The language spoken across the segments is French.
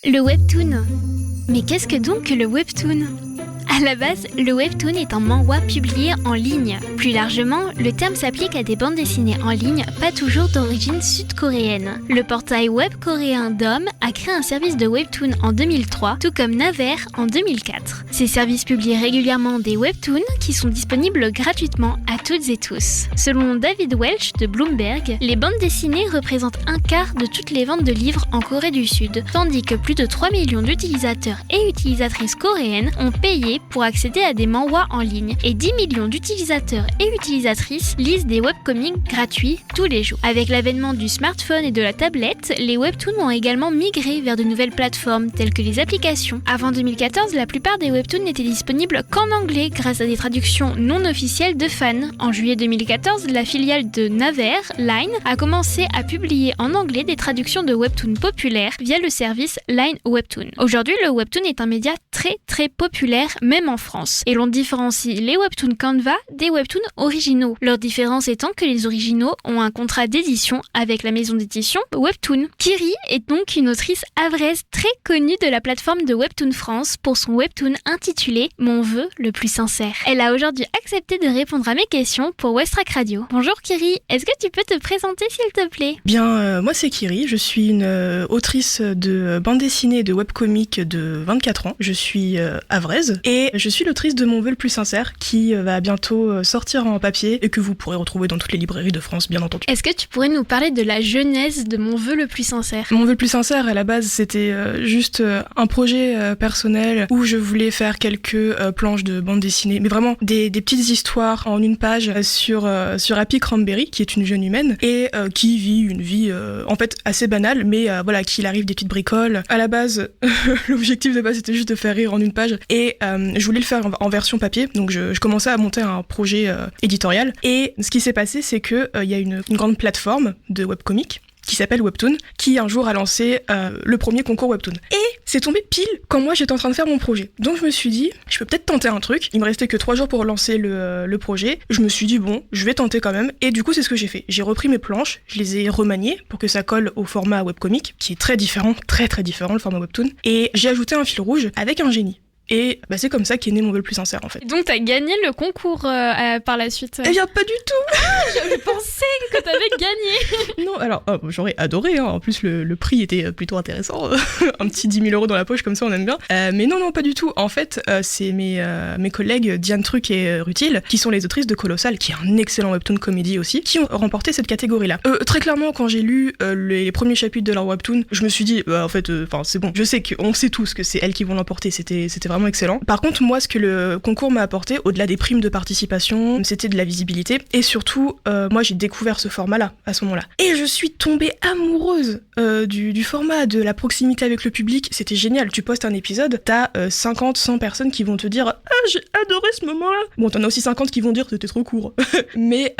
Le webtoon. Mais qu'est-ce que donc le webtoon ? À la base, le webtoon est un manhwa publié en ligne. Plus largement, le terme s'applique à des bandes dessinées en ligne, pas toujours d'origine sud-coréenne. Le portail web coréen DOM a créé un service de webtoon en 2003, tout comme Naver en 2004. Ces services publient régulièrement des webtoons qui sont disponibles gratuitement à toutes et tous. Selon David Welch de Bloomberg, les bandes dessinées représentent un quart de toutes les ventes de livres en Corée du Sud, tandis que plus de 3 millions d'utilisateurs et utilisatrices coréennes ont payé pour accéder à des manhwas en ligne et 10 millions d'utilisateurs et utilisatrices lisent des webcomics gratuits tous les jours. Avec l'avènement du smartphone et de la tablette, les webtoons ont également migré vers de nouvelles plateformes telles que les applications. Avant 2014, la plupart des webtoons n'étaient disponibles qu'en anglais grâce à des traductions non officielles de fans. En juillet 2014, la filiale de Naver, Line, a commencé à publier en anglais des traductions de webtoons populaires via le service Line Webtoon. Aujourd'hui, le webtoon est un média très populaire, même en France. Et l'on différencie les webtoons Canva des webtoons originaux. Leur différence étant que les originaux ont un contrat d'édition avec la maison d'édition Webtoon. Kiri est donc une autrice havraise très connue de la plateforme de Webtoon France pour son webtoon intitulé Mon vœu le plus sincère. Elle a aujourd'hui accepté de répondre à mes questions pour Westrack Radio. Bonjour Kiri, est-ce que tu peux te présenter s'il te plaît ? Bien, moi c'est Kiri, je suis une autrice de bande dessinée et de webcomics de 24 ans. Je suis havraise et je suis l'autrice de Mon vœu le plus sincère qui va bientôt sortir en papier et que vous pourrez retrouver dans toutes les librairies de France, bien entendu. Est-ce que tu pourrais nous parler de la genèse de Mon vœu le plus sincère ? Mon vœu le plus sincère, à la base, c'était juste un projet personnel où je voulais faire quelques planches de bande dessinée, mais vraiment des petites histoires en une page sur Happy Cranberry, qui est une jeune humaine et qui vit une vie en fait assez banale, mais voilà, qu'il arrive des petites bricoles. À la base, l'objectif de base c'était juste de faire rire en une page et je voulais le faire en version papier, donc je commençais à monter un projet éditorial. Et ce qui s'est passé, c'est que y a une grande plateforme de webcomics qui s'appelle Webtoon, qui un jour a lancé le premier concours Webtoon. Et c'est tombé pile quand moi j'étais en train de faire mon projet. Donc je me suis dit, je peux peut-être tenter un truc. Il me restait que 3 jours pour lancer le projet. Je me suis dit, bon, je vais tenter quand même. Et du coup, c'est ce que j'ai fait. J'ai repris mes planches, je les ai remaniées pour que ça colle au format webcomic, qui est très différent, très différent, le format Webtoon. Et j'ai ajouté un fil rouge avec un génie. Et c'est comme ça qu'est né Mon vœu le plus sincère, en fait. Et donc t'as gagné le concours par la suite. Eh bien, pas du tout. Je pensais que t'avais gagné. Non, alors, j'aurais adoré, hein. En plus, le prix était plutôt intéressant. Un petit 10 000 € dans la poche, comme ça, on aime bien. Mais non, pas du tout. En fait, c'est mes collègues Diane Truc et Rutil, qui sont les autrices de Colossal, qui est un excellent webtoon comédie aussi, qui ont remporté cette catégorie-là. Très clairement, quand j'ai lu les premiers chapitres de leur webtoon, je me suis dit, en fait, c'est bon. Je sais qu'on sait tous que c'est elles qui vont l'emporter. C'était vraiment excellent. Par contre, moi, ce que le concours m'a apporté, au-delà des primes de participation, c'était de la visibilité. Et surtout, moi, j'ai découvert ce format-là, à ce moment-là. Et je suis tombée amoureuse du format, de la proximité avec le public. C'était génial. Tu postes un épisode, t'as 50, 100 personnes qui vont te dire « Ah, j'ai adoré ce moment-là !» Bon, t'en as aussi 50 qui vont dire « C'était trop court !» Mais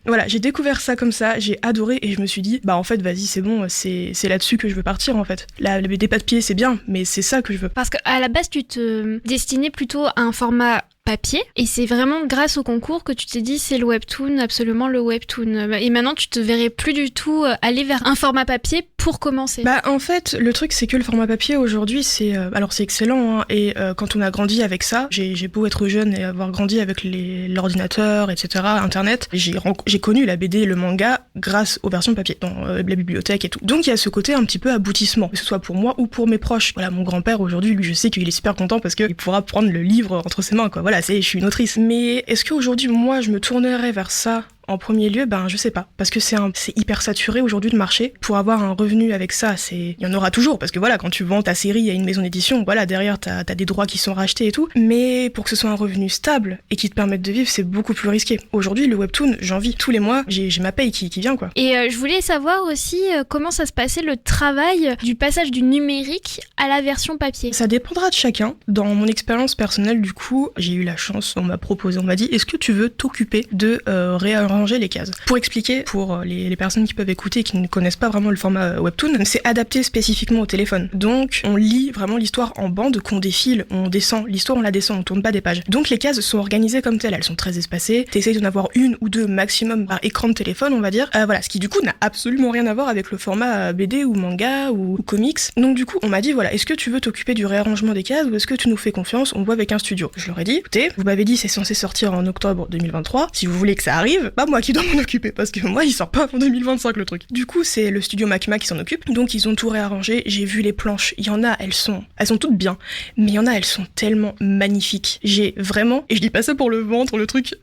voilà, j'ai découvert ça comme ça, j'ai adoré et je me suis dit « en fait, vas-y, c'est bon, c'est là-dessus que je veux partir, en fait. Des papiers, c'est bien, mais c'est ça que je veux. » Parce qu'à la base, tu te destinais plutôt à un format papier et c'est vraiment grâce au concours que tu t'es dit c'est le webtoon, absolument le webtoon. Et maintenant tu te verrais plus du tout aller vers un format papier pour commencer. En fait, le truc c'est que le format papier aujourd'hui c'est excellent, hein, et quand on a grandi avec ça, j'ai beau être jeune et avoir grandi avec l'ordinateur, etc., internet, j'ai connu la BD et le manga grâce aux versions papier dans la bibliothèque et tout. Donc il y a ce côté un petit peu aboutissement, que ce soit pour moi ou pour mes proches. Voilà, mon grand-père aujourd'hui, lui je sais qu'il est super content parce qu'il pourra prendre le livre entre ses mains, quoi. Voilà, je suis une autrice. Mais est-ce qu'aujourd'hui, moi, je me tournerais vers ça en premier lieu? Je sais pas. Parce que c'est hyper saturé aujourd'hui le marché. Pour avoir un revenu avec ça, il y en aura toujours. Parce que voilà, quand tu vends ta série à une maison d'édition, voilà, derrière, t'as des droits qui sont rachetés et tout. Mais pour que ce soit un revenu stable et qui te permette de vivre, c'est beaucoup plus risqué. Aujourd'hui, le webtoon, j'en vis. Tous les mois, j'ai ma paye qui vient, quoi. Et je voulais savoir aussi comment ça se passait le travail du passage du numérique à la version papier. Ça dépendra de chacun. Dans mon expérience personnelle, du coup, j'ai eu la chance, on m'a dit, est-ce que tu veux t'occuper de réarranger réarranger les cases. Pour expliquer, pour les personnes qui peuvent écouter et qui ne connaissent pas vraiment le format webtoon, c'est adapté spécifiquement au téléphone. Donc on lit vraiment l'histoire en bande, qu'on défile, on descend, l'histoire on la descend, on tourne pas des pages. Donc les cases sont organisées comme telles, elles sont très espacées, t'essayes d'en avoir une ou deux maximum par écran de téléphone, on va dire. Voilà, ce qui du coup n'a absolument rien à voir avec le format BD ou manga ou comics. Donc du coup on m'a dit voilà, est-ce que tu veux t'occuper du réarrangement des cases ou est-ce que tu nous fais confiance, on voit avec un studio. Je leur ai dit, écoutez, vous m'avez dit c'est censé sortir en octobre 2023, si vous voulez que ça arrive, bah moi qui dois m'en occuper parce que moi il sort pas avant 2025 le truc. Du coup c'est le studio Makima qui s'en occupe, donc ils ont tout réarrangé, j'ai vu les planches, il y en a, elles sont toutes bien, mais il y en a, elles sont tellement magnifiques. J'ai vraiment, et je dis pas ça pour le vendre, le truc,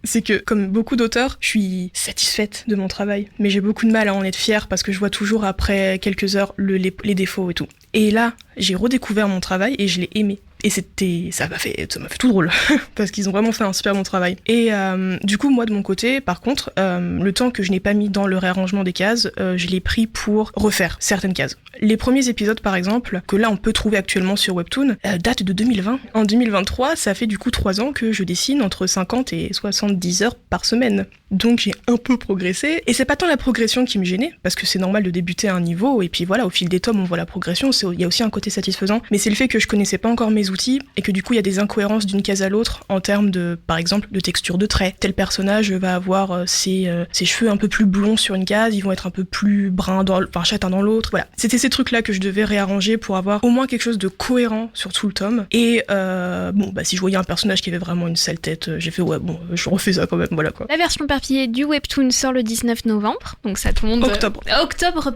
c'est que comme beaucoup d'auteurs, je suis satisfaite de mon travail, mais j'ai beaucoup de mal à en être fière parce que je vois toujours après quelques heures les défauts et tout. Et là, j'ai redécouvert mon travail et je l'ai aimé. Et ça m'a fait tout drôle parce qu'ils ont vraiment fait un super bon travail. Et du coup moi de mon côté par contre le temps que je n'ai pas mis dans le réarrangement des cases, je l'ai pris pour refaire certaines cases. Les premiers épisodes par exemple que là on peut trouver actuellement sur Webtoon datent de 2020. En 2023 ça fait du coup 3 ans que je dessine entre 50 et 70 heures par semaine. Donc j'ai un peu progressé et c'est pas tant la progression qui me gênait parce que c'est normal de débuter à un niveau et puis voilà au fil des tomes on voit la progression, il y a aussi un côté satisfaisant, mais c'est le fait que je connaissais pas encore mes outils et que du coup il y a des incohérences d'une case à l'autre en termes de, par exemple, de texture de traits. Tel personnage va avoir ses cheveux un peu plus blonds sur une case, ils vont être un peu plus bruns châtains dans l'autre. Voilà, c'était ces trucs-là que je devais réarranger pour avoir au moins quelque chose de cohérent sur tout le tome. Et si je voyais un personnage qui avait vraiment une sale tête, j'ai fait je refais ça quand même, voilà quoi. La version papier du Webtoon sort le 19 novembre, donc ça tombe... Octobre. Octobre.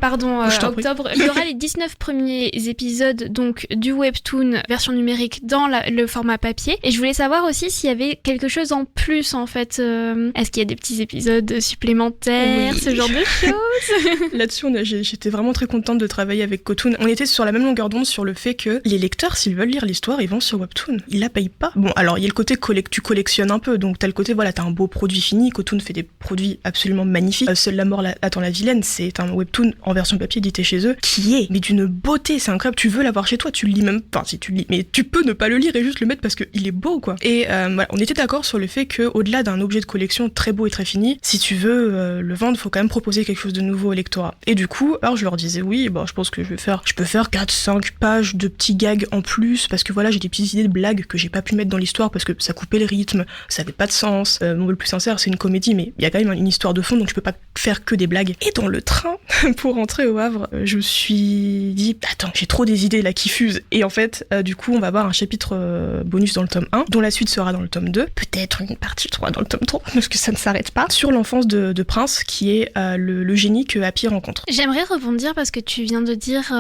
Il y aura les 19 premiers épisodes donc du Webtoon version numérique dans le format papier. Et je voulais savoir aussi s'il y avait quelque chose en plus en fait. Est-ce qu'il y a des petits épisodes supplémentaires, ce genre de choses? Là-dessus, j'étais vraiment très contente de travailler avec Kotoon. On était sur la même longueur d'onde sur le fait que les lecteurs, s'ils veulent lire l'histoire, ils vont sur Webtoon. Ils la payent pas. Bon, alors il y a le côté tu collectionnes un peu, donc t'as le côté t'as un beau produit fini. Kotoon fait des produits absolument magnifiques. Seule la mort attend la vilaine, c'est un Webtoon en version papier édité chez eux qui est mais d'une beauté, c'est incroyable. Tu veux l'avoir chez toi, tu le lis même pas. Si tu le lis, mais tu peux ne pas le lire et juste le mettre parce qu'il est beau quoi. Et on était d'accord sur le fait que au-delà d'un objet de collection très beau et très fini, si tu veux le vendre, faut quand même proposer quelque chose de nouveau au lectorat. Et du coup, alors je leur disais oui, je pense que je peux faire 4-5 pages de petits gags en plus parce que voilà, j'ai des petites idées de blagues que j'ai pas pu mettre dans l'histoire parce que ça coupait le rythme, ça avait pas de sens. Le plus sincère, c'est une comédie mais il y a quand même une histoire de fond donc je peux pas faire que des blagues. Et dans le train pour rentrer au Havre, je me suis dit attends, j'ai trop des idées là qui fusent. Et en fait, du coup, on va avoir un chapitre bonus dans le tome 1, dont la suite sera dans le tome 2, peut-être une partie 3 dans le tome 3, parce que ça ne s'arrête pas, sur l'enfance de Prince, qui est le génie que Happy rencontre. J'aimerais rebondir parce que tu viens de dire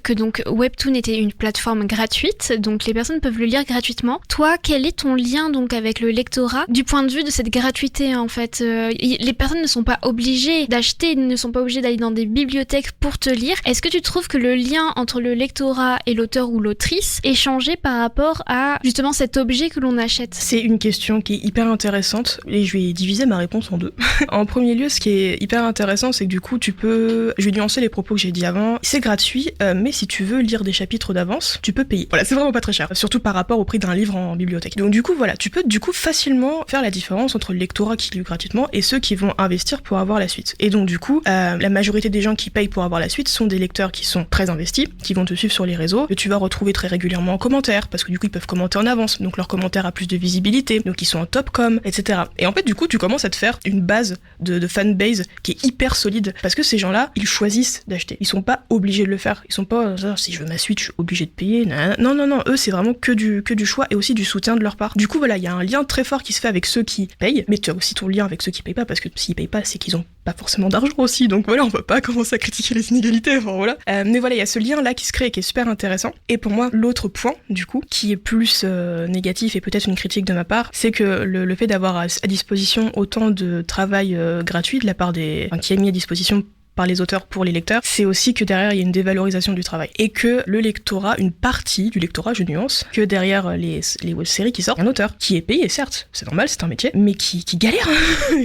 que donc Webtoon était une plateforme gratuite, donc les personnes peuvent le lire gratuitement. Toi, quel est ton lien donc avec le lectorat du point de vue de cette gratuité en fait? Les personnes ne sont pas obligées d'acheter, ne sont pas obligées d'aller dans des bibliothèques pour te lire. Est-ce que tu trouves que le lien entre le lectorat et l'auteur ou l'autrice est changé par rapport à justement cet objet que l'on achète? C'est une question qui est hyper intéressante et je vais diviser ma réponse en deux. En premier lieu, ce qui est hyper intéressant, c'est que du coup, je vais nuancer les propos que j'ai dit avant. C'est gratuit, mais si tu veux lire des chapitres d'avance, tu peux payer. Voilà, c'est vraiment pas très cher, surtout par rapport au prix d'un livre en bibliothèque. Donc du coup, voilà, tu peux du coup facilement faire la différence entre le lectorat qui lit gratuitement et ceux qui vont investir pour avoir la suite. Et donc du coup, la majorité des gens qui payent pour avoir la suite sont des lecteurs qui sont très investis, qui vont te suivre sur les réseaux, que tu vas retrouver très régulièrement en commentaire, parce que du coup ils peuvent commenter en avance, donc leur commentaire a plus de visibilité, donc ils sont en top com, etc. Et en fait du coup tu commences à te faire une base de fanbase qui est hyper solide, parce que ces gens-là, ils choisissent d'acheter, ils sont pas obligés de le faire, ils sont pas si je veux ma suite, je suis obligé de payer, non, eux c'est vraiment que du choix et aussi du soutien de leur part. Du coup voilà, il y a un lien très fort qui se fait avec ceux qui payent, mais tu as aussi ton lien avec ceux qui payent pas, parce que s'ils payent pas, c'est qu'ils ont pas forcément d'argent aussi, donc voilà, on va pas commencer à critiquer les inégalités, enfin voilà. Mais voilà, il y a ce lien-là qui se crée et qui est super intéressant. Et pour moi, l'autre point, du coup, qui est plus négatif et peut-être une critique de ma part, c'est que le fait d'avoir à disposition autant de travail gratuit de la part qui est mis à disposition par les auteurs pour les lecteurs, c'est aussi que derrière il y a une dévalorisation du travail et que le lectorat, une partie du lectorat, je nuance, que derrière les web-séries qui sortent, il y a un auteur qui est payé, certes, c'est normal, c'est un métier, mais qui galère,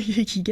qui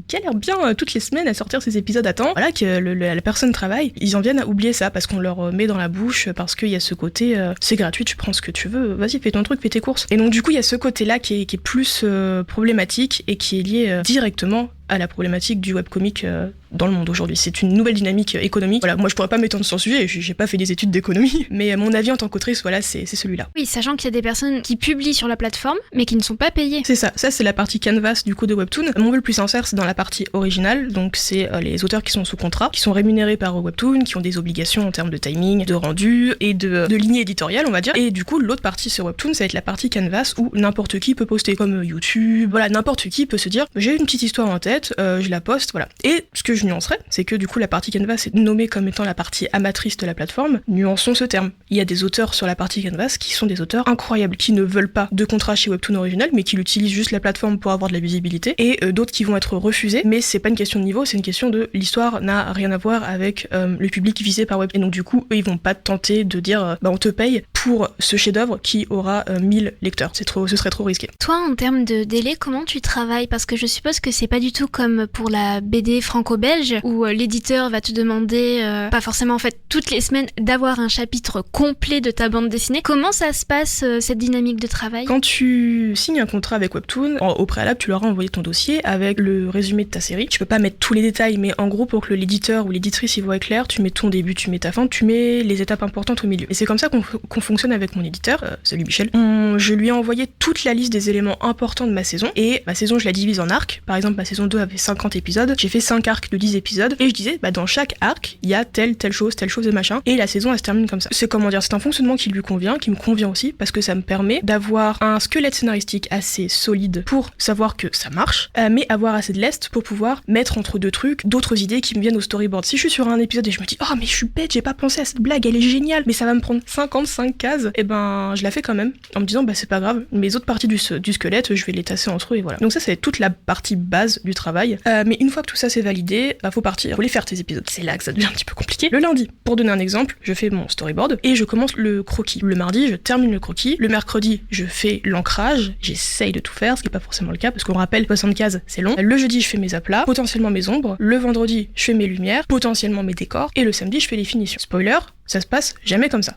galère bien toutes les semaines à sortir ses épisodes à temps. Voilà, que la personne travaille, ils en viennent à oublier ça parce qu'on leur met dans la bouche, parce qu'il y a ce côté c'est gratuit, tu prends ce que tu veux, vas-y fais ton truc, fais tes courses. Et donc du coup il y a ce côté-là qui est plus problématique et qui est lié directement à la problématique du webcomic dans le monde aujourd'hui. C'est une nouvelle dynamique économique. Voilà, moi je pourrais pas m'étendre sur le sujet, j'ai pas fait des études d'économie, mais mon avis en tant qu'autrice, voilà, c'est celui-là. Oui, sachant qu'il y a des personnes qui publient sur la plateforme, mais qui ne sont pas payées. C'est ça c'est la partie canvas du coup de Webtoon. Mon vœu le plus sincère, c'est dans la partie originale, donc c'est les auteurs qui sont sous contrat, qui sont rémunérés par Webtoon, qui ont des obligations en termes de timing, de rendu et de ligne éditoriale, on va dire. Et du coup, l'autre partie sur Webtoon, ça va être la partie canvas où n'importe qui peut poster, comme YouTube, voilà, n'importe qui peut se dire, j'ai une petite histoire en tête, je la poste, voilà. Et ce que je nuancerais, c'est que du coup, la partie canvas est nommée comme étant la partie amatrice de la plateforme. Nuançons ce terme. Il y a des auteurs sur la partie canvas qui sont des auteurs incroyables, qui ne veulent pas de contrat chez Webtoon original, mais qui utilisent juste la plateforme pour avoir de la visibilité, et d'autres qui vont être refusés, mais c'est pas une question de niveau, c'est une question de l'histoire n'a rien à voir avec le public visé par Webtoon. Et donc du coup, eux, ils vont pas tenter de dire on te paye pour ce chef-d'œuvre qui aura 1000 lecteurs. Ce serait trop risqué. Toi, en termes de délai, comment tu travailles? Parce que je suppose que c'est pas du tout comme pour la BD franco-belge où l'éditeur va te demander, pas forcément en fait toutes les semaines, d'avoir un chapitre complet de ta bande dessinée. Comment ça se passe, cette dynamique de travail? Quand tu signes un contrat avec Webtoon, au préalable, tu leur as envoyé ton dossier avec le résumé de ta série. Je peux pas mettre tous les détails, mais en gros, pour que l'éditeur ou l'éditrice y voit clair, tu mets ton début, tu mets ta fin, tu mets les étapes importantes au milieu. Et c'est comme ça qu'on fonctionne avec mon éditeur, salut Michel. Je lui ai envoyé toute la liste des éléments importants de ma saison, et ma saison, je la divise en arcs. Par exemple, ma saison 2 avait 50 épisodes, j'ai fait 5 arcs de 10 épisodes, et je disais, dans chaque arc, il y a telle chose et machin, et la saison, elle se termine comme ça. C'est un fonctionnement qui lui convient, qui me convient aussi, parce que ça me permet d'avoir un squelette scénaristique assez solide pour savoir que ça marche, mais avoir assez de lest pour pouvoir mettre entre deux trucs d'autres idées qui me viennent au storyboard. Si je suis sur un épisode et je me dis, oh mais je suis bête, j'ai pas pensé à cette blague, elle est géniale, mais ça va me prendre 55 cases, et je la fais quand même, en me disant, c'est pas grave, mes autres parties du squelette, je vais les tasser entre eux, et voilà. Donc ça, c'est toute la partie base du travail, mais une fois que tout ça c'est validé, faut partir, faut les faire tes épisodes. C'est là que ça devient un petit peu compliqué. Le lundi, pour donner un exemple, je fais mon storyboard, et je commence le croquis. Le mardi, je termine le croquis, le mercredi, je fais l'ancrage, j'essaye de tout faire, ce qui est pas forcément le cas, parce qu'on rappelle, 60 cases, c'est long. Le jeudi, je fais mes aplats, potentiellement mes ombres, le vendredi, je fais mes lumières, potentiellement mes décors, et le samedi, je fais les finitions. Spoiler, ça se passe jamais comme ça.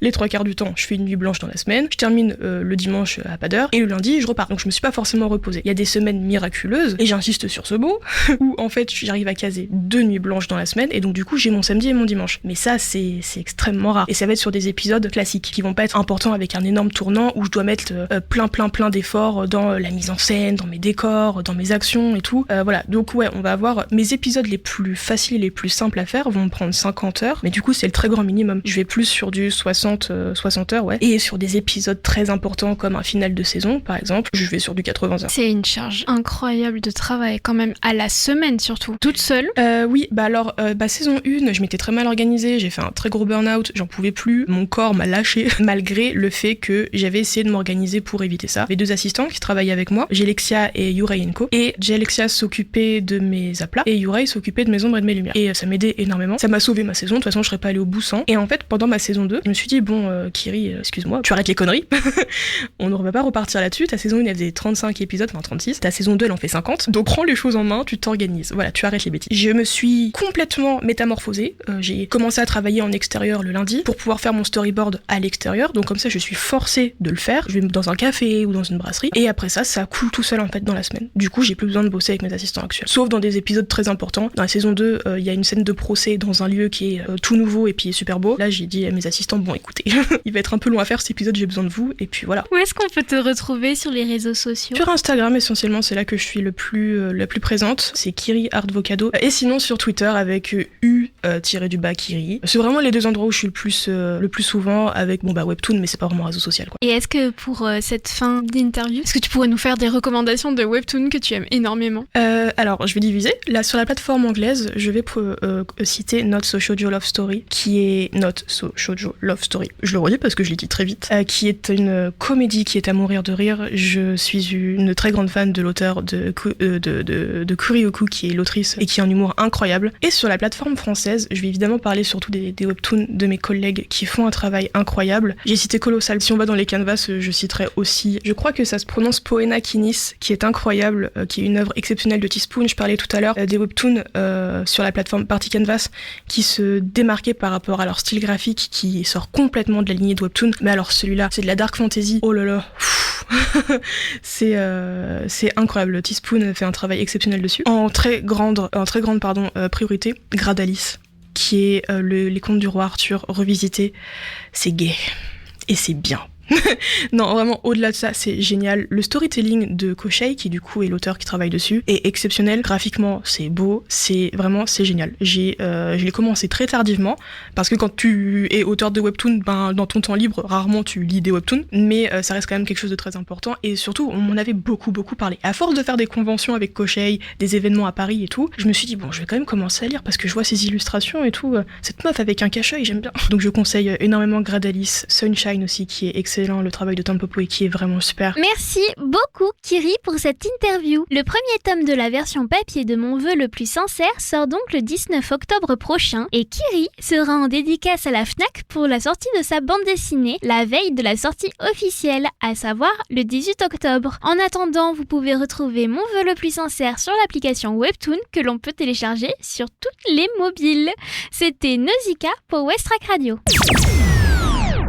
Les 3/4 du temps, je fais une nuit blanche dans la semaine, je termine le dimanche à pas d'heure, et le lundi, je repars. Donc je me suis pas forcément reposée. Il y a des semaines miraculeuses, et j'insiste sur ce mot, où en fait, j'arrive à caser 2 nuits blanches dans la semaine, et donc du coup, j'ai mon samedi et mon dimanche. Mais ça, c'est extrêmement rare. Et ça va être sur des épisodes classiques, qui vont pas être importants avec un énorme tournant, où je dois mettre plein d'efforts dans la mise en scène, dans mes décors, dans mes actions et tout. Voilà. Donc ouais, on va avoir mes épisodes les plus faciles et les plus simples à faire, vont me prendre 50 heures, mais du coup, c'est le très grand minimum. Je vais plus sur du 60 heures, ouais. Et sur des épisodes très importants comme un final de saison, par exemple, je vais sur du 80 heures. C'est une charge incroyable de travail quand même, à la semaine surtout. Toute seule? Oui, alors, saison 1, je m'étais très mal organisée, j'ai fait un très gros burn-out, j'en pouvais plus, mon corps m'a lâché, malgré le fait que j'avais essayé de m'organiser pour éviter ça. Mes 2 assistants qui travaillaient avec moi, Jelexia et Yurei Enko, et Jelexia s'occupait de mes aplats, et Yurei s'occupait de mes ombres et de mes lumières. Et ça m'aidait énormément. Ça m'a sauvé ma saison, de toute façon, je serais pas allée au bout sans. Et en fait, pendant ma saison 2, je me suis dit, Kiri, excuse-moi, tu arrêtes les conneries. On ne va pas repartir là-dessus. Ta saison 1, elle faisait 35 épisodes, enfin 36. Ta saison 2, elle en fait 50. Donc prends les choses en main, tu t'organises. Voilà, tu arrêtes les bêtises. Je me suis complètement métamorphosée. J'ai commencé à travailler en extérieur le lundi pour pouvoir faire mon storyboard à l'extérieur. Donc comme ça, je suis forcée de le faire. Je vais dans un café ou dans une brasserie. Et après ça coule tout seul en fait dans la semaine. Du coup, j'ai plus besoin de bosser avec mes assistants actuels. Sauf dans des épisodes très importants. Dans la saison 2, il y a une scène de procès dans un lieu qui est tout nouveau et puis super beau. Là, j'ai dit à mes assistants, bon écoutez, il va être un peu long à faire cet épisode, j'ai besoin de vous, et puis voilà. Où est-ce qu'on peut te retrouver sur les réseaux sociaux? Sur Instagram essentiellement, c'est là que je suis la plus présente, c'est Kiri Artvocado, et sinon sur Twitter avec U-Kiri. C'est vraiment les 2 endroits où je suis le plus souvent avec Webtoon, mais c'est pas vraiment un réseau social quoi. Et est-ce que pour cette fin d'interview, est-ce que tu pourrais nous faire des recommandations de Webtoon que tu aimes énormément? Alors je vais diviser, là sur la plateforme anglaise, je vais citer Not So Shoujo Love Story, qui est Not So Shoujo Love Story, je le redis parce que je l'ai dit très vite, qui est une comédie qui est à mourir de rire. Je suis une très grande fan de l'auteur de Kurioku, qui est l'autrice et qui a un humour incroyable. Et sur la plateforme française, je vais évidemment parler surtout des webtoons de mes collègues qui font un travail incroyable. J'ai cité Colossal, si on va dans les canvas, je citerai aussi, je crois que ça se prononce Poena Kinis, qui est incroyable, qui est une œuvre exceptionnelle de Teaspoon. Je parlais tout à l'heure des webtoons sur la plateforme Party Canvas qui se démarquaient par rapport à leur style graphique qui sort complètement de la lignée de webtoon. Mais alors celui-là, c'est de la dark fantasy. Oh là là, c'est incroyable. Teaspoon fait un travail exceptionnel dessus. En très grande priorité, Gradalis, qui est les contes du roi Arthur revisité. C'est gay et c'est bien. Non, vraiment, au-delà de ça, c'est génial. Le storytelling de Koshei, qui du coup est l'auteur qui travaille dessus, est exceptionnel. Graphiquement, c'est beau, c'est génial. Je l'ai commencé très tardivement, parce que quand tu es auteur de webtoon, dans ton temps libre, rarement tu lis des webtoons, mais ça reste quand même quelque chose de très important, et surtout, on m'en avait beaucoup parlé. À force de faire des conventions avec Koshei, des événements à Paris et tout, je me suis dit, bon, je vais quand même commencer à lire, parce que je vois ces illustrations et tout, cette meuf avec un cache-œil, j'aime bien. Donc je conseille énormément Gradalis, Sunshine aussi, qui est excellent. Le travail de Tampopo qui est vraiment super. Merci beaucoup Kiri pour cette interview. Le premier tome de la version papier de Mon vœu le plus sincère sort donc le 19 octobre prochain et Kiri sera en dédicace à la Fnac pour la sortie de sa bande dessinée la veille de la sortie officielle, à savoir le 18 octobre. En attendant, vous pouvez retrouver Mon vœu le plus sincère sur l'application Webtoon que l'on peut télécharger sur toutes les mobiles. C'était Nausicaa pour Westrack Radio.